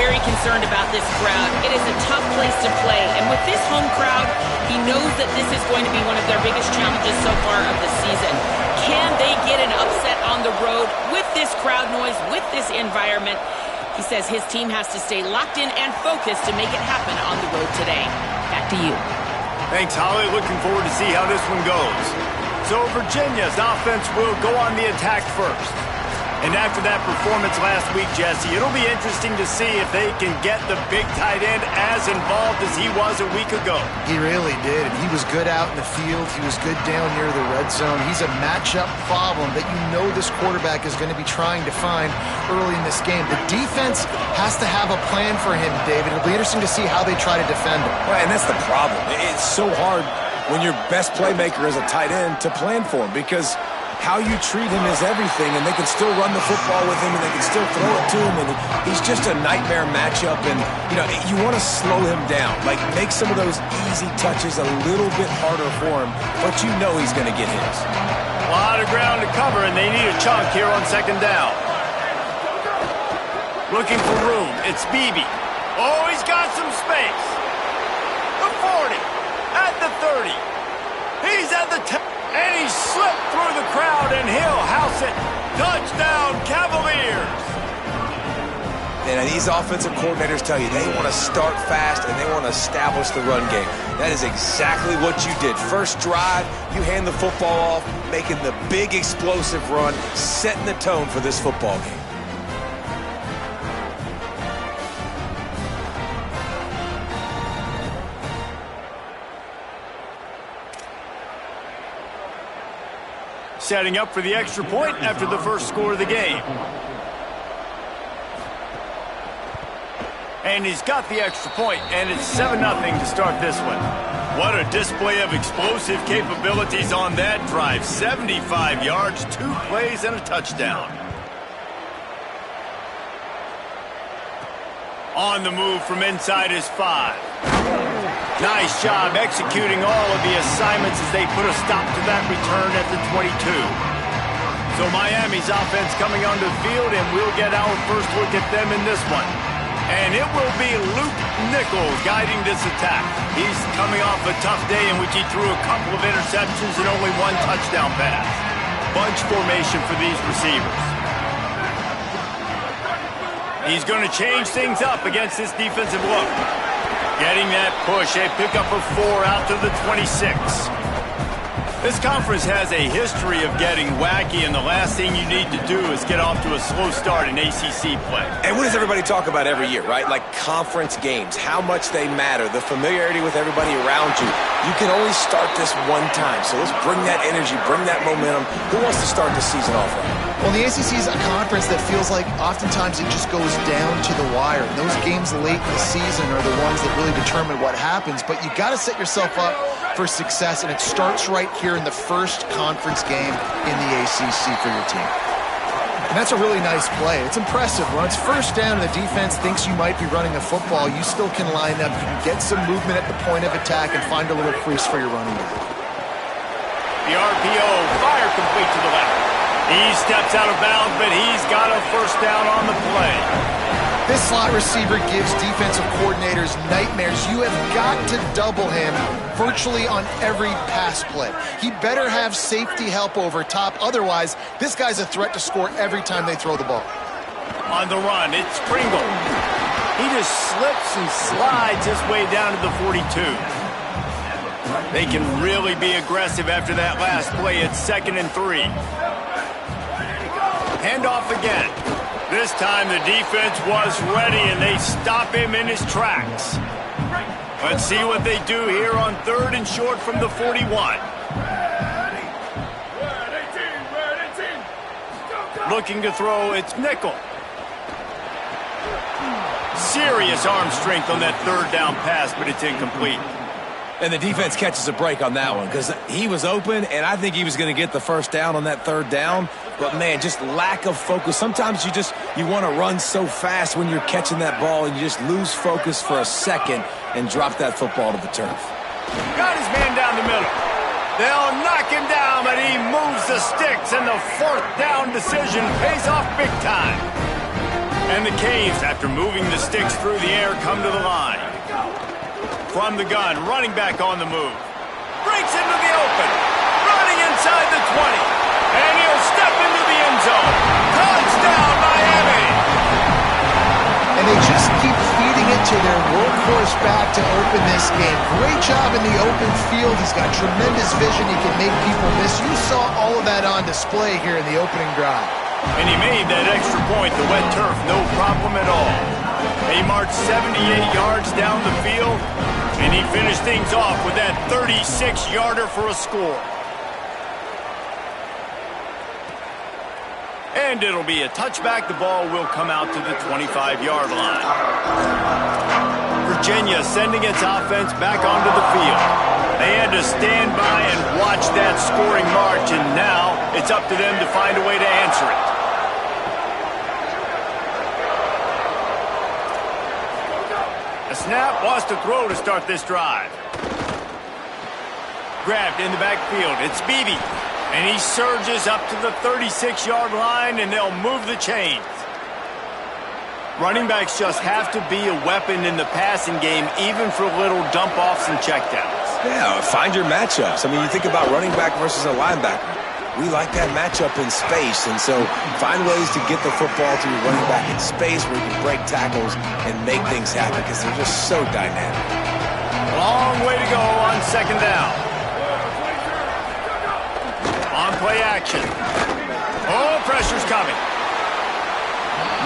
very concerned about this crowd. It is a tough place to play, and with this home crowd, he knows that this is going to be one of their biggest challenges so far of the season. Can they get an upset on the road with this crowd noise, with this environment? He says his team has to stay locked in and focused to make it happen on the road today. Back to you. Thanks, Holly. Looking forward to see how this one goes. So Virginia's offense will go on the attack first. And after that performance last week, Jesse, it'll be interesting to see if they can get the big tight end as involved as he was a week ago. He really did, and he was good out in the field. He was good down near the red zone. He's a matchup problem that you know this quarterback is going to be trying to find early in this game. The defense has to have a plan for him, David. It'll be interesting to see how they try to defend him. Well, and that's the problem. It's so hard when your best playmaker is a tight end to plan for him, because how you treat him is everything, and they can still run the football with him, and they can still throw it to him, and he's just a nightmare matchup. And, you know, you want to slow him down, like make some of those easy touches a little bit harder for him, but you know he's going to get his. A lot of ground to cover, and they need a chunk here on second down. Looking for room. It's Beebe. Oh, he's got some space. The 40. At the 30. He's at the 10. And he slipped through the crowd, and he'll house it. Touchdown, Cavaliers! And these offensive coordinators tell you they want to start fast and they want to establish the run game. That is exactly what you did. First drive, you hand the football off, making the big explosive run, setting the tone for this football game. Setting up for the extra point after the first score of the game. And he's got the extra point, and it's 7-0 to start this one. What a display of explosive capabilities on that drive. 75 yards, 2 plays, and a touchdown. On the move from inside his 5. Nice job executing all of the assignments as they put a stop to that return at the 22. So Miami's offense coming onto the field, and we'll get our first look at them in this one. And it will be Luke Nichols guiding this attack. He's coming off a tough day in which he threw a couple of interceptions and only 1 touchdown pass. Bunch formation for these receivers. He's going to change things up against this defensive look. Getting that push, a pickup of 4 out to the 26. This conference has a history of getting wacky, and the last thing you need to do is get off to a slow start in ACC play. And what does everybody talk about every year, right? Like conference games, how much they matter, the familiarity with everybody around you. You can only start this one time, so let's bring that energy, bring that momentum. Who wants to start the season off right? Well, the ACC is a conference that feels like oftentimes it just goes down to the wire. And those games late in the season are the ones that really determine what happens. But you got to set yourself up for success, and it starts right here in the first conference game in the ACC for your team. And that's a really nice play. It's impressive. When it's first down and the defense thinks you might be running a football, you still can line up. You can get some movement at the point of attack and find a little crease for your running back. The RPO, fire complete to the left. He steps out of bounds, but he's got a first down on the play. This slot receiver gives defensive coordinators nightmares. You have got to double him virtually on every pass play. He better have safety help over top. Otherwise, this guy's a threat to score every time they throw the ball. On the run, it's Pringle. He just slips and slides his way down to the 42. They can really be aggressive after that last play. It's 2nd and 3. Handoff again. This time the defense was ready, and they stop him in his tracks. Let's see what they do here on 3rd and short from the 41. Looking to throw, it's Nickel. Serious arm strength on that 3rd down pass, but it's incomplete. And the defense catches a break on that one because he was open, and I think he was going to get the first down on that 3rd down. But, man, just lack of focus. Sometimes you want to run so fast when you're catching that ball, and you just lose focus for a second and drop that football to the turf. Got his man down the middle. They'll knock him down, but he moves the sticks, and the 4th down decision pays off big time. And the Canes, after moving the sticks through the air, come to the line. From the gun, running back on the move. Breaks into the open. Running inside the 20. And he'll step into the end zone. Touchdown, Miami! And they just keep feeding it to their workhorse back to open this game. Great job in the open field. He's got tremendous vision. He can make people miss. You saw all of that on display here in the opening drive. And he made that extra point, the wet turf, no problem at all. He marched 78 yards down the field, and he finished things off with that 36-yarder for a score. And it'll be a touchback. The ball will come out to the 25-yard line. Virginia sending its offense back onto the field. They had to stand by and watch that scoring march, and now it's up to them to find a way to answer it. A snap, wants to throw to start this drive. Grabbed in the backfield. It's Beebe. And he surges up to the 36-yard line, and they'll move the chains. Running backs just have to be a weapon in the passing game, even for little dump-offs and checkdowns. Yeah, find your matchups. I mean, you think about running back versus a linebacker. We like that matchup in space, and so find ways to get the football to your running back in space where you can break tackles and make things happen because they're just so dynamic. Long way to go on second down. On play action. Oh, pressure's coming.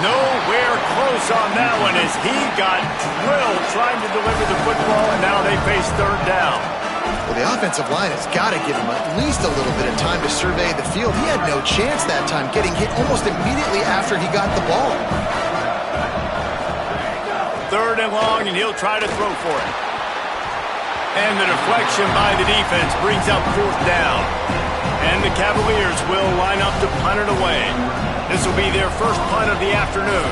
Nowhere close on that one as he got drilled trying to deliver the football, and now they face third down. Well, the offensive line has got to give him at least a little bit of time to survey the field. He had no chance that time, getting hit almost immediately after he got the ball. Third and long, and he'll try to throw for it. And the deflection by the defense brings up fourth down. And the Cavaliers will line up to punt it away. This will be their first punt of the afternoon.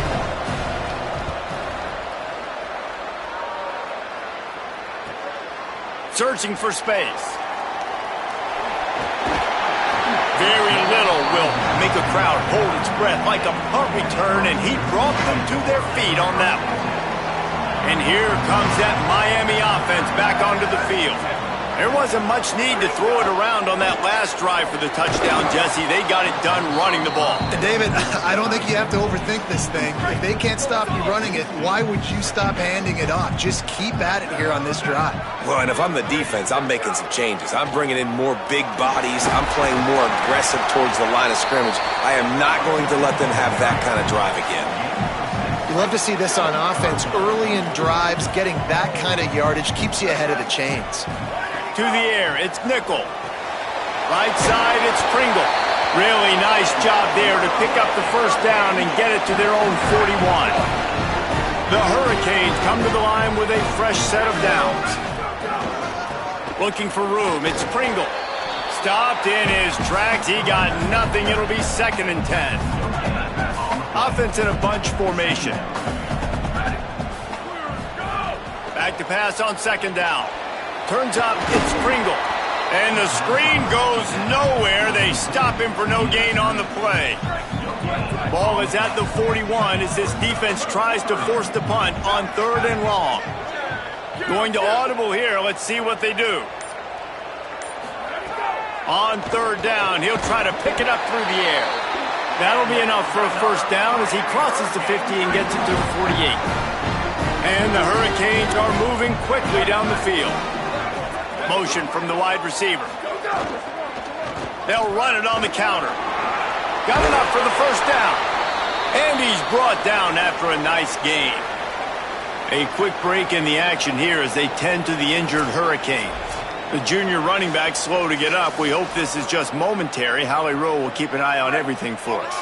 Searching for space. Very little will make a crowd hold its breath like a punt return, and he brought them to their feet on that one. And here comes that Miami offense back onto the field. There wasn't much need to throw it around on that last drive for the touchdown, Jesse. They got it done running the ball. And David, I don't think you have to overthink this thing. If they can't stop you running it, why would you stop handing it off? Just keep at it here on this drive. Well, and if I'm the defense, I'm making some changes. I'm bringing in more big bodies. I'm playing more aggressive towards the line of scrimmage. I am not going to let them have that kind of drive again. You love to see this on offense. Early in drives, getting that kind of yardage keeps you ahead of the chains. To the air, it's Nickel. Right side, it's Pringle. Really nice job there to pick up the first down and get it to their own 41. The Hurricanes come to the line with a fresh set of downs. Looking for room, it's Pringle. Stopped in his tracks, he got nothing. It'll be 2nd and 10. Offense in a bunch formation. Back to pass on 2nd down. Turns up, it's Pringle. And the screen goes nowhere. They stop him for no gain on the play. Ball is at the 41 as this defense tries to force the punt on 3rd and long. Going to audible here. Let's see what they do. On 3rd down, he'll try to pick it up through the air. That'll be enough for a first down as he crosses the 50 and gets it to the 48. And the Hurricanes are moving quickly down the field. Motion from the wide receiver. They'll run it on the counter. Got enough for the first down. And he's brought down after a nice gain. A quick break in the action here as they tend to the injured Hurricanes. The junior running back slow to get up. We hope this is just momentary. Howie Rowe will keep an eye on everything for us.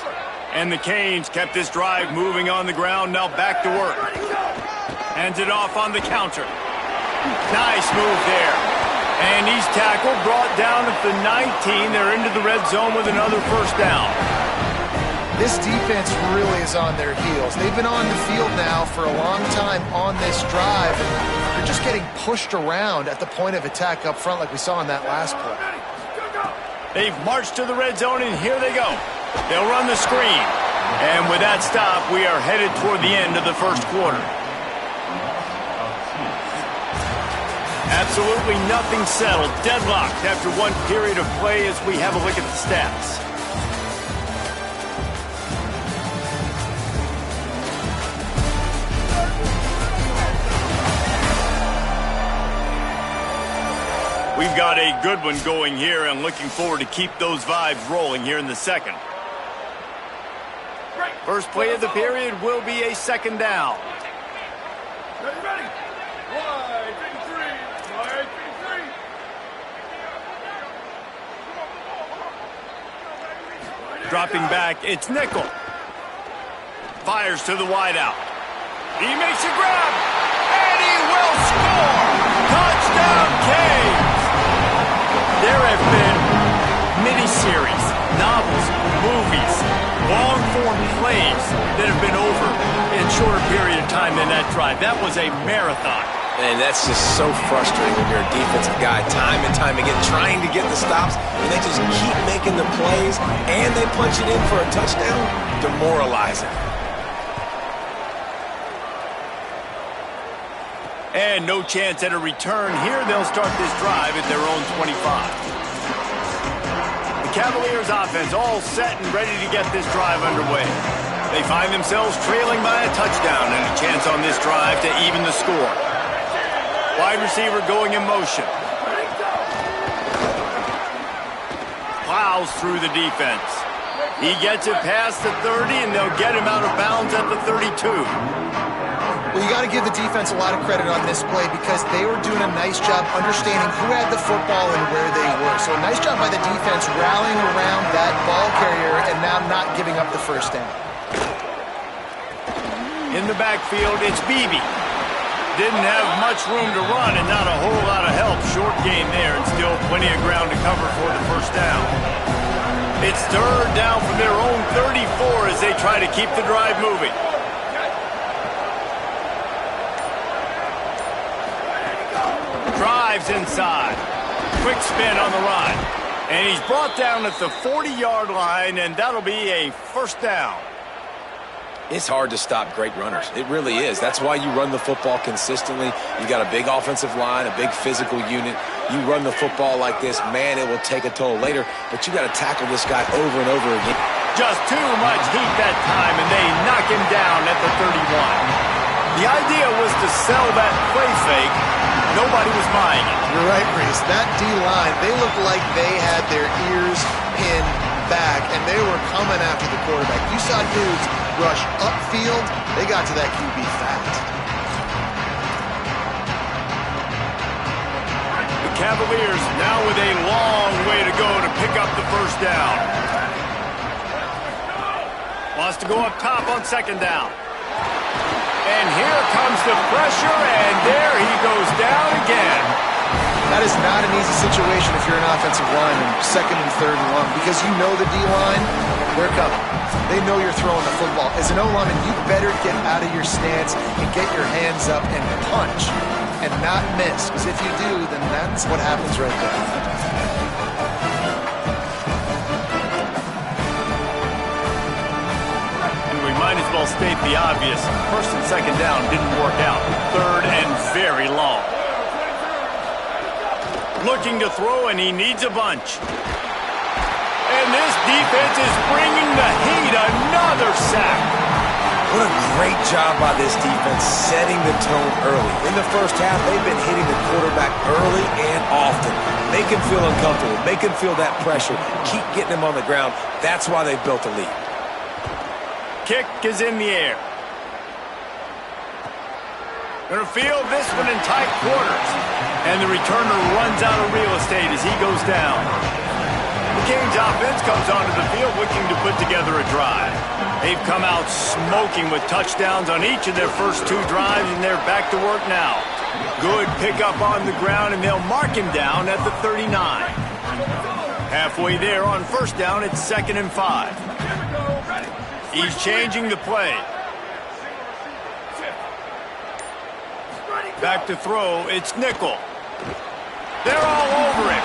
And the Canes kept this drive moving on the ground. Now back to work. Hands it off on the counter. Nice move there. And he's tackled, brought down at the 19. They're into the red zone with another first down. This defense really is on their heels. They've been on the field now for a long time on this drive, and they're just getting pushed around at the point of attack up front like we saw in that last play. They've marched to the red zone, and here they go. They'll run the screen. And with that stop, we are headed toward the end of the first quarter. Absolutely nothing settled. Deadlocked after one period of play as we have a look at the stats. We've got a good one going here and looking forward to keep those vibes rolling here in the second. First play of the period will be a second down. Ready? Wide, three. Dropping back, it's Nickel. Fires to the wideout. He makes a grab, and he will score! Touchdown, Canes! There have been miniseries, novels, movies, long-form plays that have been over in shorter period of time than that drive. That was a marathon. And that's just so frustrating when you're a defensive guy, time and time again, trying to get the stops, and they just keep making the plays, and they punch it in for a touchdown. Demoralizing. And no chance at a return here. They'll start this drive at their own 25. The Cavaliers offense all set and ready to get this drive underway. They find themselves trailing by a touchdown and a chance on this drive to even the score. Wide receiver going in motion. Plows through the defense. He gets it past the 30, and they'll get him out of bounds at the 32. Well, you got to give the defense a lot of credit on this play because they were doing a nice job understanding who had the football and where they were. So a nice job by the defense rallying around that ball carrier and now not giving up the first down. In the backfield, it's Beebe. Didn't have much room to run and not a whole lot of help. Short gain there and still plenty of ground to cover for the first down. It's third down from their own 34 as they try to keep the drive moving. Drives inside. Quick spin on the run. And he's brought down at the 40-yard line, and that'll be a first down. It's hard to stop great runners. It really is. That's why you run the football consistently. You got a big offensive line, a big physical unit. You run the football like this, man, it will take a toll later, but you got to tackle this guy over and over again. Just too much heat that time, and they knock him down at the 31. The idea was to sell that play fake. Nobody was buying it. You're right, Reese. That D-line, they looked like they had their ears pinned back, and they were coming after the quarterback. You saw dudes rush upfield. They got to that QB fast. The Cavaliers now with a long way to go to pick up the first down. Wants to go up top on second down. And here comes the pressure, and there he goes down again. That is not an easy situation if you're an offensive lineman, second and third and long, because you know the D-line, they're coming. They know you're throwing the football. As an O-lineman, you better get out of your stance and get your hands up and punch and not miss, because if you do, then that's what happens right there. Might as well state the obvious. First and second down didn't work out. Third and very long. Looking to throw, and he needs a bunch. And this defense is bringing the heat. Another sack. What a great job by this defense setting the tone early. In the first half, they've been hitting the quarterback early and often. Make him feel uncomfortable. Make him feel that pressure. Keep getting him on the ground. That's why they've built a lead. Kick is in the air. Gonna field this one in tight quarters. And the returner runs out of real estate as he goes down. The Canes offense comes onto the field looking to put together a drive. They've come out smoking with touchdowns on each of their first two drives, and they're back to work now. Good pickup on the ground, and they'll mark him down at the 39. Halfway there on first down, it's 2nd and 5. He's changing the play. Back to throw, it's Nickel. They're all over him.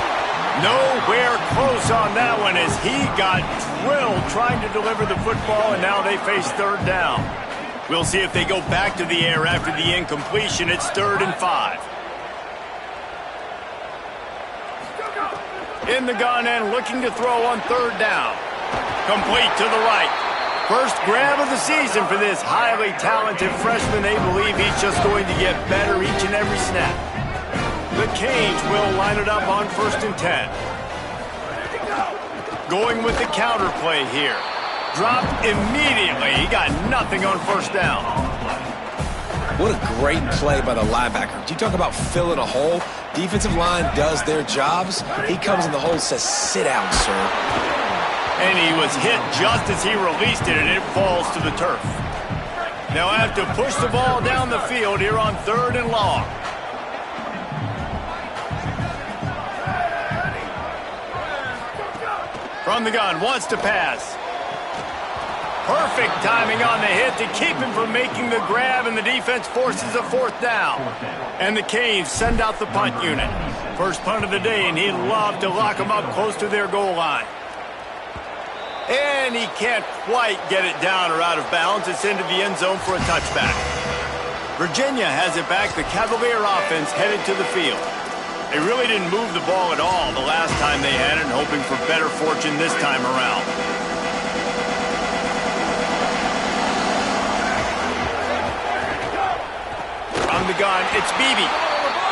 Nowhere close on that one as he got drilled trying to deliver the football, and now they face third down. We'll see if they go back to the air after the incompletion. It's 3rd and 5. In the gun and looking to throw on 3rd down. Complete to the right. First grab of the season for this highly talented freshman. They believe he's just going to get better each and every snap. The Canes will line it up on 1st and 10. Going with the counter play here. Dropped immediately. He got nothing on 1st down. What a great play by the linebacker. You talk about filling a hole. Defensive line does their jobs. He comes in the hole and says, sit down, sir. And he was hit just as he released it, and it falls to the turf. Now have to push the ball down the field here on 3rd and long. From the gun, wants to pass. Perfect timing on the hit to keep him from making the grab, and the defense forces a 4th down. And the Canes send out the punt unit. First punt of the day, and he'd love to lock them up close to their goal line. And he can't quite get it down or out of bounds. It's into the end zone for a touchback. Virginia has it back. The Cavalier offense headed to the field. They really didn't move the ball at all the last time they had it, hoping for better fortune this time around. From the gun, it's Beebe.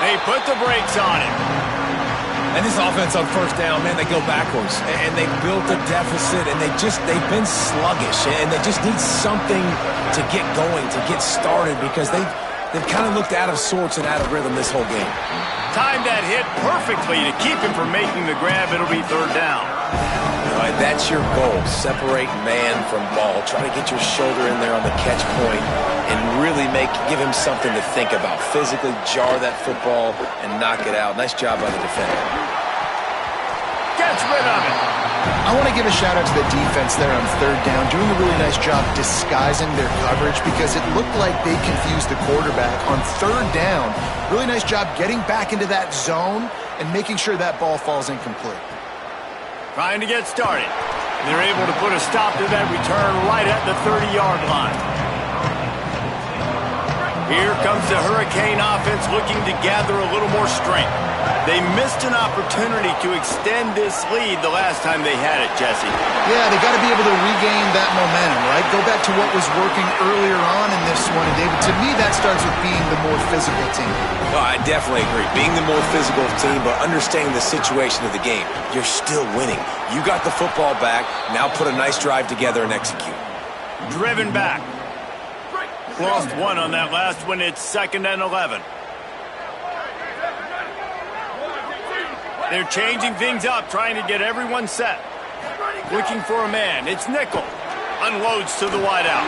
They put the brakes on him. And this offense on 1st down, man, they go backwards. And they built a deficit, and they've been sluggish. And they just need something to get going, to get started, because they've kind of looked out of sorts and out of rhythm this whole game. Timed that hit perfectly to keep him from making the grab. It'll be 3rd down. All right, that's your goal. Separate man from ball. Try to get your shoulder in there on the catch point and really give him something to think about. Physically jar that football and knock it out. Nice job by the defender. Gets rid of it. I want to give a shout out to the defense there on 3rd down, doing a really nice job disguising their coverage because it looked like they confused the quarterback on 3rd down. Really nice job getting back into that zone and making sure that ball falls incomplete. Trying to get started. They're able to put a stop to that return right at the 30-yard line. Here comes the Hurricane offense looking to gather a little more strength. They missed an opportunity to extend this lead the last time they had it, Jesse. Yeah, they got to be able to regain that momentum, right? Go back to what was working earlier on in this one. And, David, to me, that starts with being the more physical team. Oh, I definitely agree. Being the more physical team, but understanding the situation of the game. You're still winning. You got the football back. Now put a nice drive together and execute. Driven back. Lost one on that last one. It's 2nd and 11. They're changing things up, trying to get everyone set. Looking for a man. It's Nickel. Unloads to the wideout.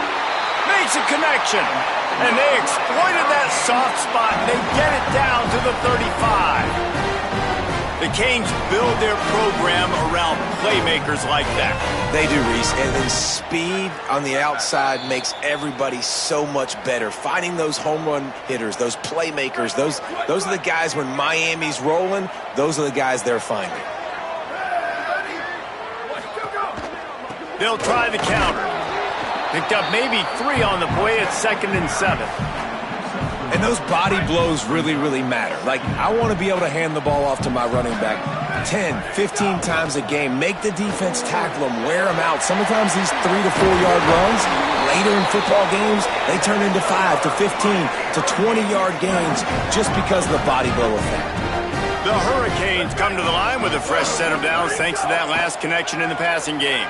Makes a connection. And they exploited that soft spot, and they get it down to the 35. The Canes build their program around playmakers like that. They do, Reese. And then speed on the outside makes everybody so much better. Finding those home run hitters, those playmakers, those are the guys when Miami's rolling, those are the guys they're finding. They'll try the counter. Picked up maybe 3 on the play at 2nd and 7. And those body blows really, really matter. Like, I want to be able to hand the ball off to my running back 10, 15 times a game. Make the defense tackle them, wear them out. Sometimes these 3 to 4 yard runs, later in football games, they turn into 5 to 15 to 20-yard gains just because of the body blow effect. The Hurricanes come to the line with a fresh set of downs thanks to that last connection in the passing game.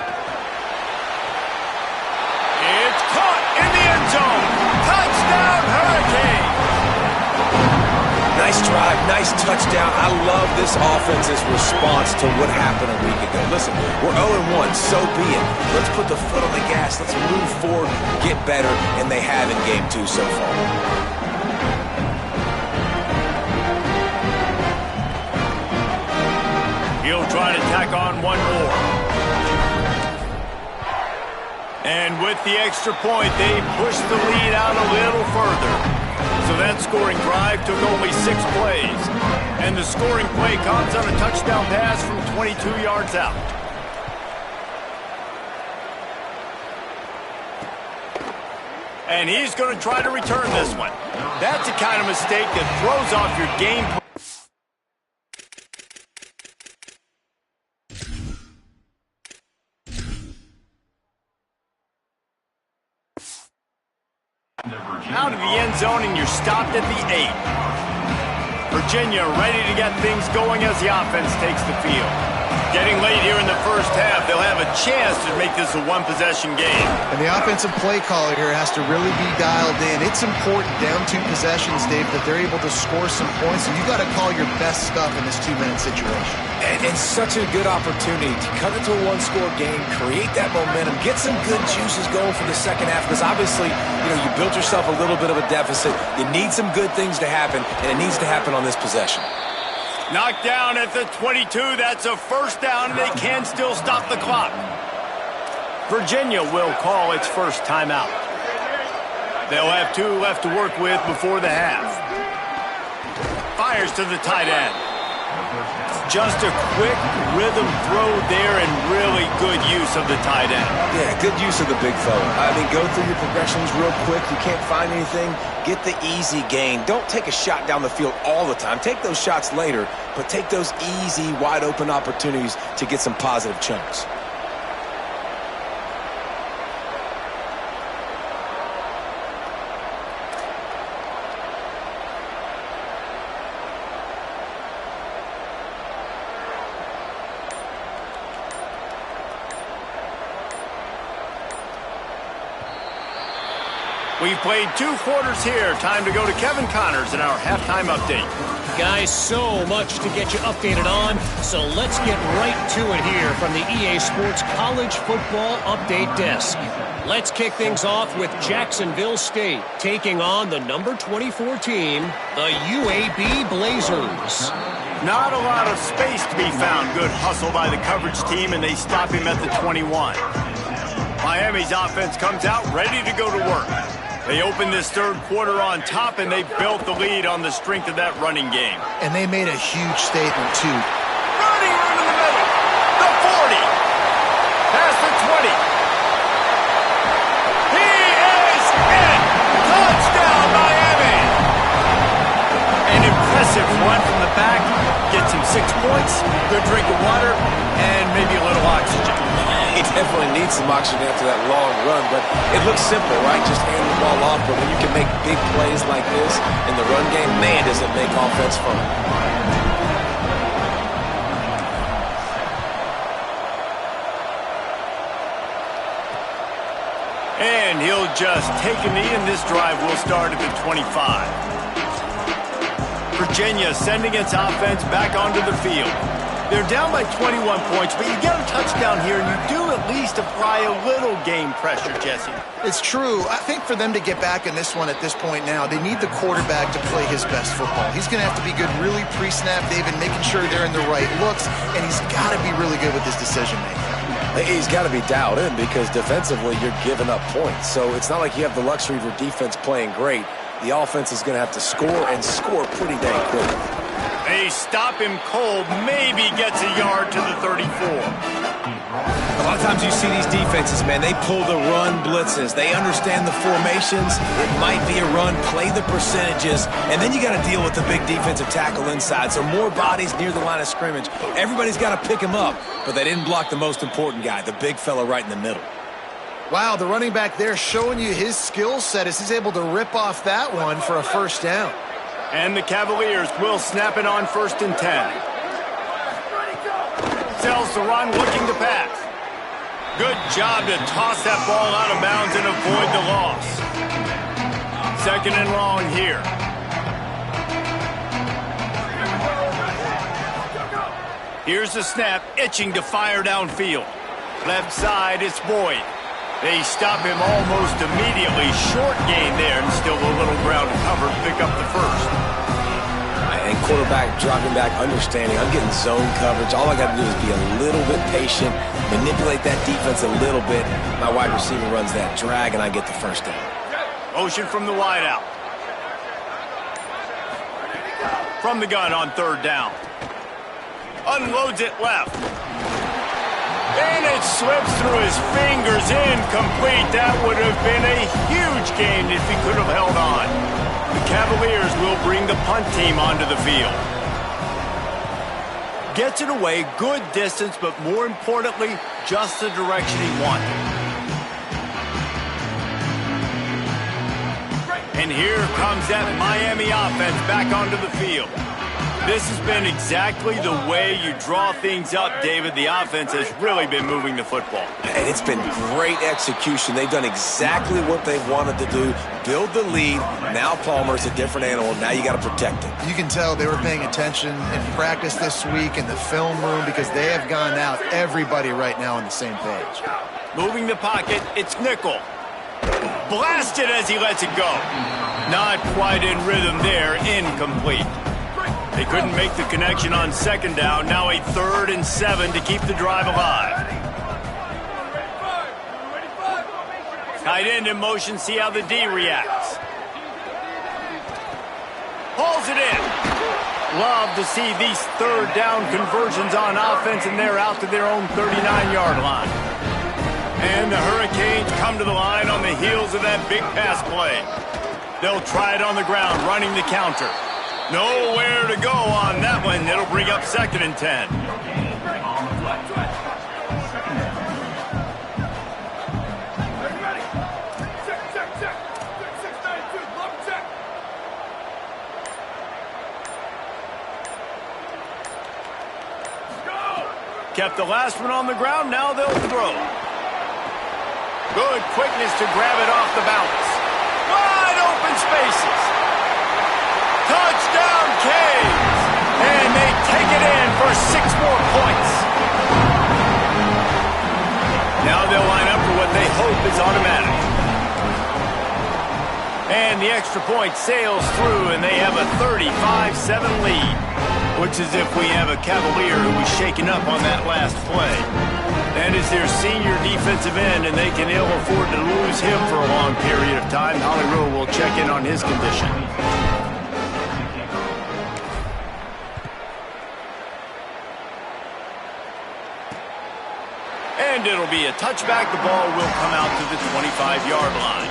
It's caught in the end zone. Touchdown, Hurricanes! Nice drive, nice touchdown. I love this offense's response to what happened a week ago. Listen, we're 0-1, so be it. Let's put the foot on the gas. Let's move forward, get better, and they have in Game 2 so far. He'll try to tack on one more. And with the extra point, they push the lead out a little further. So that high-scoring drive took only 6 plays. And the scoring play comes on a touchdown pass from 22 yards out. And he's going to try to return this one. That's the kind of mistake that throws off your game plan. Out of the end zone, and you're stopped at the 8. Virginia ready to get things going as the offense takes the field. Getting late here in the first half, they'll have a chance to make this a one-possession game. And the offensive play caller here has to really be dialed in. It's important down 2 possessions, Dave, that they're able to score some points, and you got to call your best stuff in this 2-minute situation. And such a good opportunity to cut into a 1-score game, create that momentum, get some good juices going for the second half, because obviously, you built yourself a little bit of a deficit. You need some good things to happen, and it needs to happen on this possession. Knocked down at the 22. That's a first down, and they can still stop the clock. Virginia will call its first timeout. They'll have 2 left to work with before the half. Fires to the tight end. Just a quick rhythm throw there, and really good use of the tight end. Yeah, good use of the big fella. I mean, go through your progressions real quick. You can't find anything, get the easy gain. Don't take a shot down the field all the time. Take those shots later, but take those easy, wide-open opportunities to get some positive chunks. We've played 2 quarters here. Time to go to Kevin Connors in our halftime update. Guys, so much to get you updated on, so let's get right to it here from the EA Sports College Football Update Desk. Let's kick things off with Jacksonville State taking on the number 24 team, the UAB Blazers. Not a lot of space to be found. Good hustle by the coverage team, and they stop him at the 21. Miami's offense comes out ready to go to work. They opened this third quarter on top, and they built the lead on the strength of that running game. And they made a huge statement, too. Running right in the middle. The 40. Past the 20. He is in. Touchdown, Miami. An impressive run from the back. Gets him 6 points, good drink of water, and maybe a little oxygen. He definitely needs some oxygen after that long run, but it looks simple, right? Just hand the ball off, but when you can make big plays like this in the run game, man, does it make offense fun. And he'll just take a knee, and this drive will start at the 25. Virginia sending its offense back onto the field. They're down by 21 points, but you get a touchdown here, and you do at least apply a little game pressure, Jesse. It's true. I think for them to get back in this one at this point now, they need the quarterback to play his best football. He's going to have to be good really pre-snap, David, making sure they're in the right looks, and he's got to be really good with his decision-making. He's got to be dialed in because defensively you're giving up points. So it's not like you have the luxury of your defense playing great. The offense is going to have to score and score pretty dang quick. They stop him cold, maybe gets a yard to the 34. A lot of times you see these defenses, man, they pull the run blitzes. They understand the formations. It might be a run, play the percentages, and then you got to deal with the big defensive tackle inside. So more bodies near the line of scrimmage. Everybody's got to pick him up, but they didn't block the most important guy, the big fella right in the middle. Wow, the running back there showing you his skill set as he's able to rip off that one for a first down. And the Cavaliers will snap it on 1st and 10. Sells the run, looking to pass. Good job to toss that ball out of bounds and avoid the loss. 2nd and long here. Here's the snap, itching to fire downfield. Left side, it's Boyd. They stop him almost immediately. Short gain there, and still a little ground to cover to pick up the first. And quarterback dropping back, understanding, I'm getting zone coverage. All I got to do is be a little bit patient, manipulate that defense a little bit. My wide receiver runs that drag, and I get the first down. Motion from the wideout. From the gun on third down. Unloads it left. And it slips through his fingers, incomplete. That would have been a huge gain if he could have held on. The Cavaliers will bring the punt team onto the field. Gets it away, good distance, but more importantly, just the direction he wanted. And here comes that Miami offense back onto the field. This has been exactly the way you draw things up, David. The offense has really been moving the football. And it's been great execution. They've done exactly what they've wanted to do. Build the lead. Now Palmer's a different animal. Now you got to protect him. You can tell they were paying attention in practice this week in the film room because they have gone out, everybody right now on the same page. Moving the pocket, it's nickel. Blasted as he lets it go. Not quite in rhythm there, incomplete. They couldn't make the connection on second down. Now a 3rd and 7 to keep the drive alive. Tight end in motion, see how the D reacts. Pulls it in. Love to see these 3rd down conversions on offense, and they're out to their own 39-yard line. And the Hurricanes come to the line on the heels of that big pass play. They'll try it on the ground, running the counter. Nowhere to go on that one. It'll bring up 2nd and 10. Kept the last one on the ground. Now they'll throw. Good quickness to grab it off the bounce. Wide open spaces. Touchdown, Canes! And they take it in for 6 more points. Now they'll line up for what they hope is automatic. And the extra point sails through, and they have a 35-7 lead. Looks as if we have a Cavalier who was shaken up on that last play. That is their senior defensive end, and they can ill afford to lose him for a long period of time. Holly Rowe will check in on his condition. And it'll be a touchback. The ball will come out to the 25-yard line.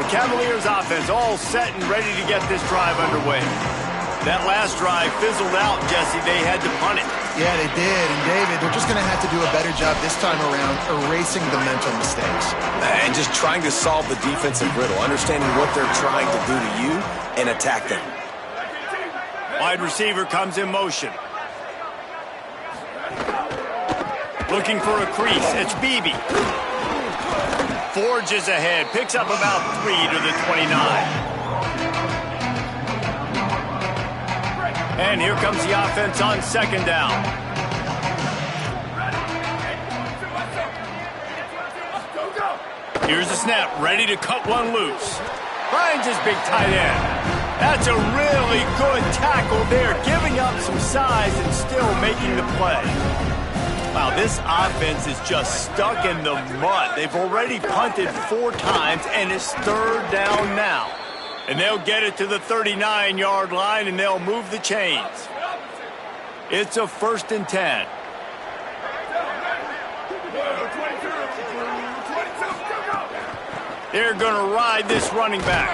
The Cavaliers offense all set and ready to get this drive underway. That last drive fizzled out, Jesse. They had to punt it. Yeah, they did. And David, they're just going to have to do a better job this time around erasing the mental mistakes. And just trying to solve the defensive riddle, understanding what they're trying to do to you and attack them. Wide receiver comes in motion. Looking for a crease. It's Beebe. Forges ahead. Picks up about 3 to the 29. And here comes the offense on second down. Here's the snap. Ready to cut one loose. Finds his big tight end. That's a really good tackle there. Giving up some size and still making the play. Wow, this offense is just stuck in the mud. They've already punted 4 times, and it's 3rd down now. And they'll get it to the 39-yard line, and they'll move the chains. It's a 1st and 10. They're going to ride this running back.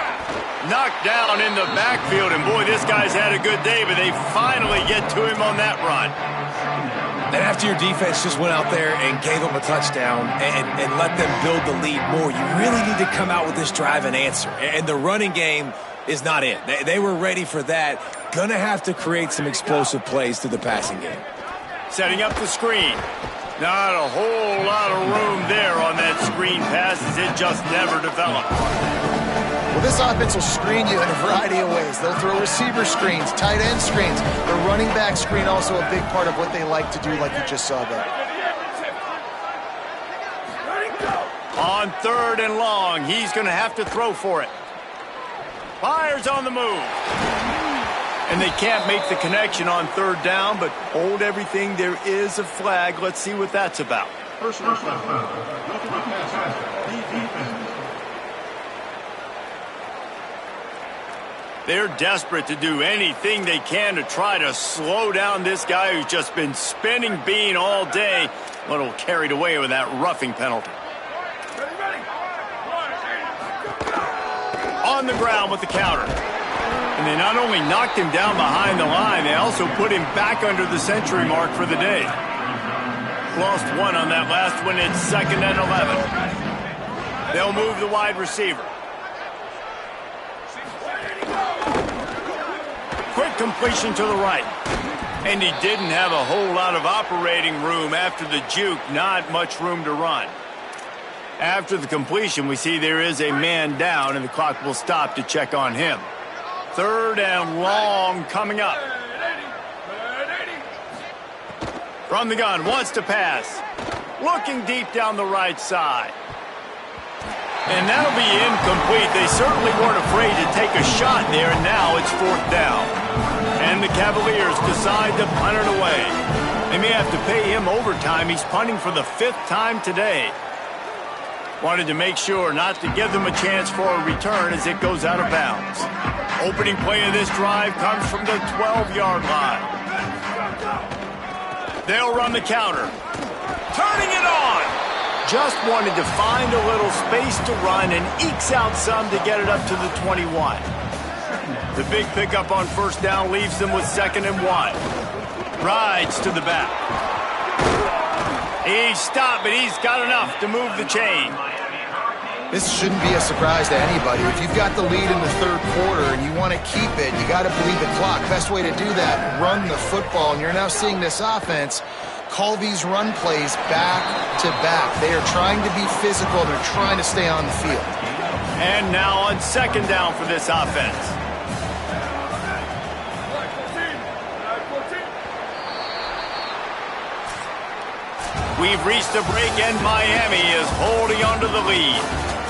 Knocked down in the backfield, and boy, this guy's had a good day, but they finally get to him on that run. And after your defense just went out there and gave them a touchdown and let them build the lead more, you really need to come out with this drive and answer. And the running game is not it. They were ready for that. Gonna have to create some explosive plays through the passing game. Setting up the screen. Not a whole lot of room there on that screen pass as it just never developed. Well, this offense will screen you in a variety of ways. They'll throw receiver screens, tight end screens. The running back screen also a big part of what they like to do, like you just saw there. On 3rd and long, he's going to have to throw for it. Fires on the move. And they can't make the connection on 3rd down, but hold everything. There is a flag. Let's see what that's about. Personal foul. They're desperate to do anything they can to try to slow down this guy who's just been spinning bean all day. A little carried away with that roughing penalty. On the ground with the counter. And they not only knocked him down behind the line, they also put him back under the century mark for the day. Lost one on that last one. It's 2nd and 11. They'll move the wide receiver. Quick completion to the right. And he didn't have a whole lot of operating room after the juke. Not much room to run. After the completion, we see there is a man down, and the clock will stop to check on him. 3rd and long coming up. From the gun, wants to pass. Looking deep down the right side. And that'll be incomplete. They certainly weren't afraid to take a shot there, and now it's 4th down. And the Cavaliers decide to punt it away. They may have to pay him overtime. He's punting for the 5th time today. Wanted to make sure not to give them a chance for a return as it goes out of bounds. Opening play of this drive comes from the 12-yard line. They'll run the counter. Turning it on. Just wanted to find a little space to run and ekes out some to get it up to the 21. The big pickup on 1st down leaves them with 2nd and 1. Rides to the back. He's stopped, but he's got enough to move the chain. This shouldn't be a surprise to anybody. If you've got the lead in the 3rd quarter and you want to keep it, you got to bleed the clock. Best way to do that, run the football. And you're now seeing this offense call these run plays back to back. They are trying to be physical. They're trying to stay on the field. And now on 2nd down for this offense. We've reached a break, and Miami is holding on to the lead.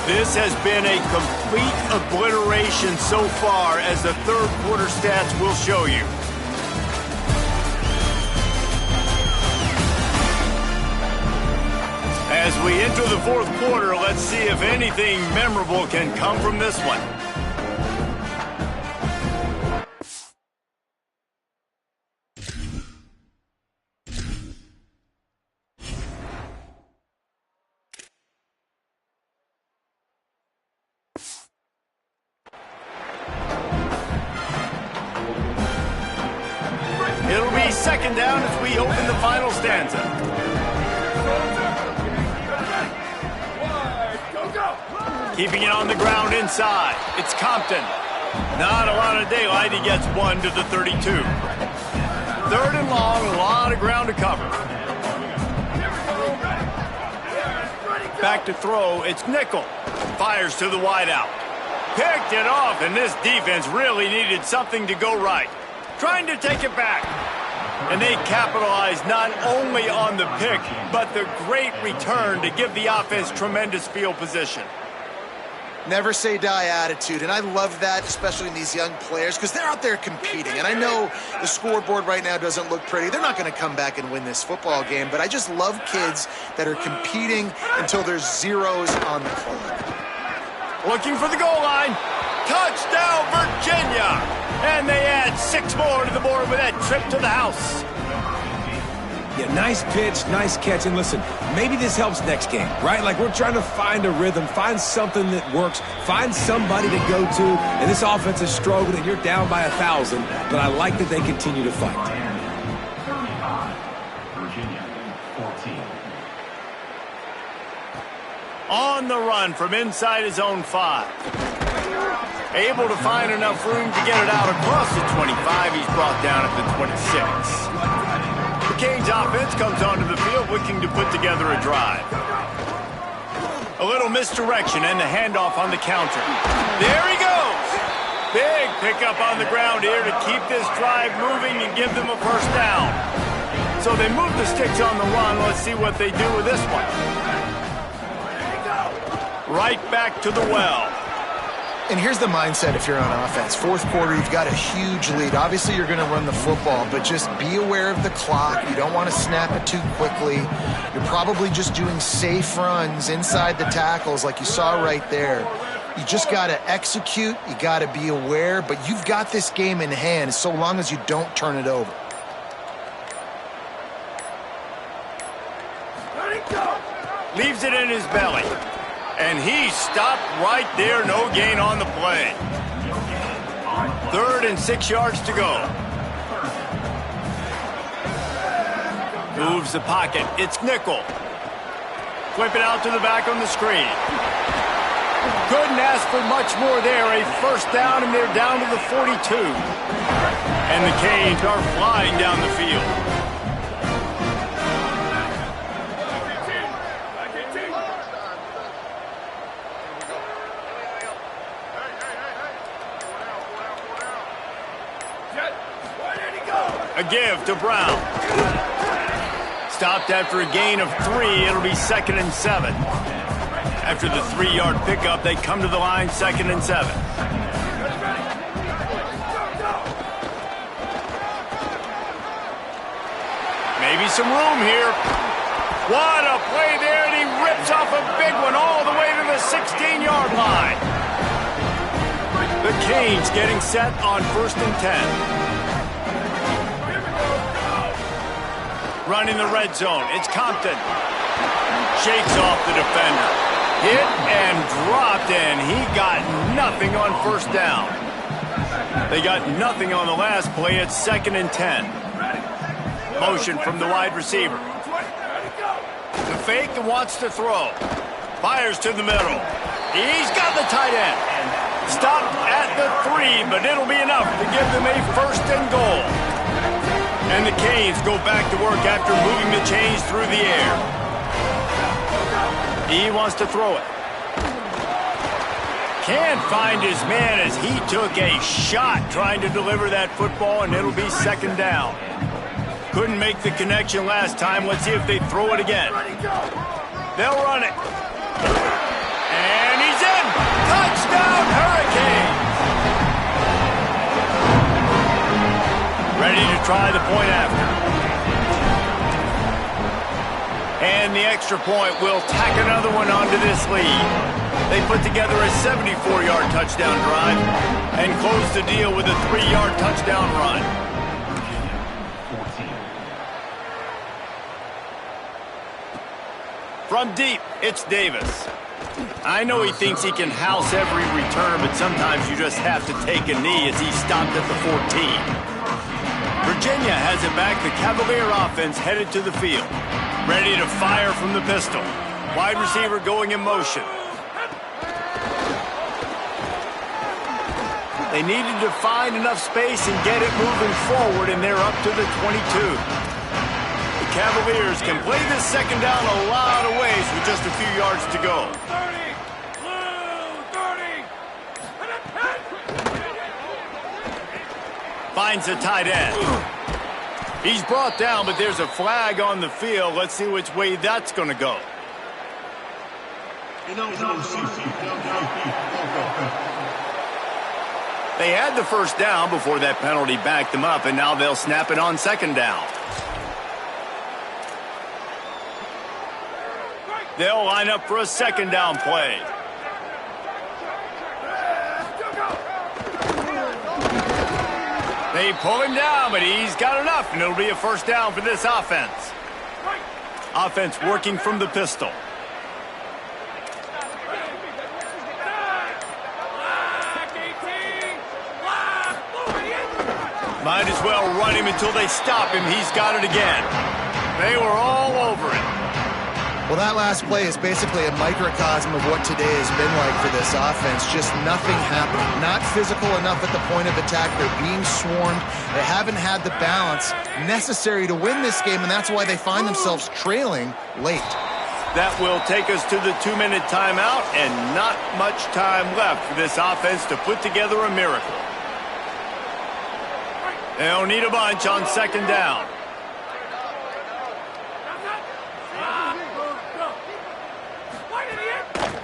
This has been a complete obliteration so far, as the 3rd quarter stats will show you. As we enter the 4th quarter, let's see if anything memorable can come from this one. It'll be 2nd down as we open the final stanza. Keeping it on the ground inside. It's Compton. Not a lot of daylight. He gets 1 to the 32. 3rd and long, a lot of ground to cover. Back to throw. It's Nickel. Fires to the wideout. Picked it off, and this defense really needed something to go right. Trying to take it back. And they capitalize not only on the pick, but the great return to give the offense tremendous field position. Never say die attitude, and I love that, especially in these young players, because they're out there competing. And I know the scoreboard right now doesn't look pretty. They're not going to come back and win this football game, but I just love kids that are competing until there's zeros on the clock. Looking for the goal line. Touchdown, Virginia! And they add 6 more to the board with that trip to the house. Yeah, nice pitch, nice catch. And listen, maybe this helps next game, right? Like, we're trying to find a rhythm, find something that works, find somebody to go to. And this offense is struggling, and you're down by 1,000. But I like that they continue to fight. On the run from inside his own 5. Able to find enough room to get it out across the 25. He's brought down at the 26. The Canes offense comes onto the field looking to put together a drive. A little misdirection and the handoff on the counter. There he goes! Big pickup on the ground here to keep this drive moving and give them a 1st down. So they move the sticks on the run. Let's see what they do with this one. Right back to the well. And here's the mindset if you're on offense. 4th quarter, you've got a huge lead. Obviously, you're going to run the football, but just be aware of the clock. You don't want to snap it too quickly. You're probably just doing safe runs inside the tackles like you saw right there. You just got to execute. You got to be aware. But you've got this game in hand so long as you don't turn it over. Leaves it in his belly. And he stopped right there. No gain on the play. 3rd and 6 yards to go. Moves the pocket. It's nickel. Flip it out to the back on the screen. Couldn't ask for much more there. A first down, and they're down to the 42. And the Canes are flying down the field. A give to Brown. Stopped after a gain of 3. It'll be 2nd and 7. After the 3-yard pickup, they come to the line, 2nd and 7. Maybe some room here. What a play there, and he rips off a big one all the way to the 16-yard line. The Canes getting set on 1st and 10. Running the red zone. It's Compton. Shakes off the defender. Hit and dropped, and he got nothing on 1st down. They got nothing on the last play. It's 2nd and 10. Motion from the wide receiver. The fake and wants to throw. Fires to the middle. He's got the tight end. Stopped at the 3, but it'll be enough to give them a 1st and goal. And the Canes go back to work after moving the chains through the air. He wants to throw it. Can't find his man as he took a shot trying to deliver that football, and it'll be 2nd down. Couldn't make the connection last time. Let's see if they throw it again. They'll run it. And he's in. Touchdown, Hurricanes. Ready to try the point after. And the extra point will tack another one onto this lead. They put together a 74-yard touchdown drive and close the deal with a 3-yard touchdown run. From deep, it's Davis. I know he thinks he can house every return, but sometimes you just have to take a knee as he stopped at the 14. Virginia has it back. The Cavalier offense headed to the field. Ready to fire from the pistol. Wide receiver going in motion. They needed to find enough space and get it moving forward, and they're up to the 22. The Cavaliers can play this 2nd down a lot of ways with just a few yards to go. 30. Finds a tight end. He's brought down, but there's a flag on the field. Let's see which way that's going to go. They had the 1st down before that penalty backed them up, and now they'll snap it on 2nd down. They'll line up for a 2nd down play. They pull him down, but he's got enough, and it'll be a 1st down for this offense. Offense working from the pistol. Might as well run him until they stop him. He's got it again. They were all over it. Well, that last play is basically a microcosm of what today has been like for this offense. Just nothing happening. Not physical enough at the point of attack. They're being swarmed. They haven't had the balance necessary to win this game, and that's why they find themselves trailing late. That will take us to the 2-minute timeout, and not much time left for this offense to put together a miracle. They'll need a bunch on 2nd down.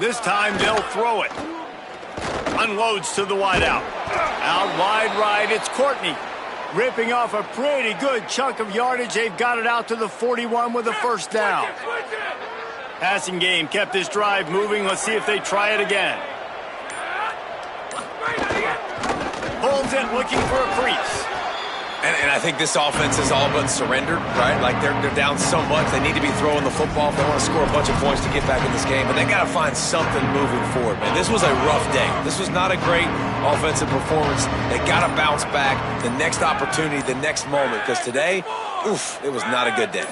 This time they'll throw it. Unloads to the wideout. Out wide right, it's Courtney. Ripping off a pretty good chunk of yardage. They've got it out to the 41 with a 1st down. Passing game kept this drive moving. Let's see if they try it again. isn't looking for a crease. And I think this offense is all but surrendered, right? Like they're down so much. They need to be throwing the football if they want to score a bunch of points to get back in this game. But they got to find something moving forward, man. This was a rough day. This was not a great offensive performance. They got to bounce back the next opportunity, the next moment. Because today, oof, it was not a good day.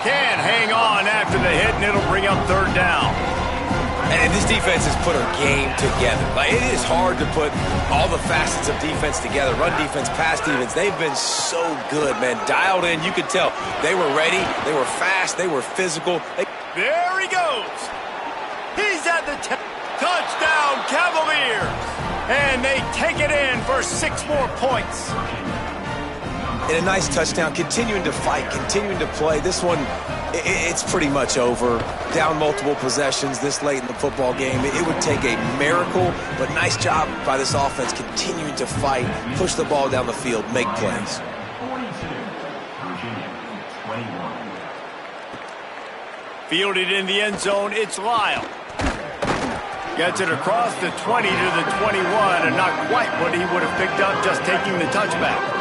Can't hang on after the hit, and it'll bring up third down. And this defense has put a game together. Like, it is hard to put all the facets of defense together. Run defense, pass defense. They've been so good, man. Dialed in. You could tell they were ready. They were fast. They were physical. There he goes. He's at the touchdown, Cavaliers. And they take it in for 6 more points. And a nice touchdown. Continuing to fight. Continuing to play. This one, it's pretty much over. Down multiple possessions this late in the football game. It would take a miracle, but nice job by this offense continuing to fight, push the ball down the field, make plays. Fielded in the end zone, it's Lyle. Gets it across the 20 to the 21, and not quite what he would have picked up just taking the touchback.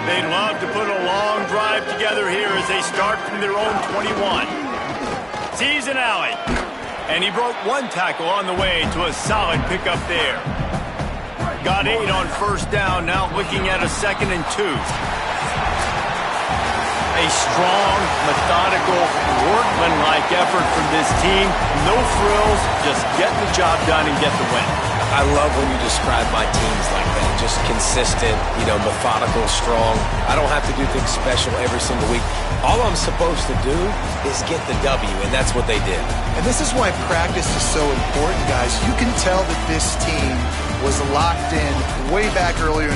They'd love to put a long drive together here as they start from their own 21. Sees an alley, and he broke 1 tackle on the way to a solid pickup there. Got 8 on first down, now looking at a 2nd and 2. A strong, methodical, workmanlike effort from this team. No frills, just get the job done and get the win. I love when you describe my teams like that. Just consistent, methodical, strong. I don't have to do things special every single week. All I'm supposed to do is get the W, and that's what they did. And this is why practice is so important, guys. You can tell that this team was locked in way back earlier in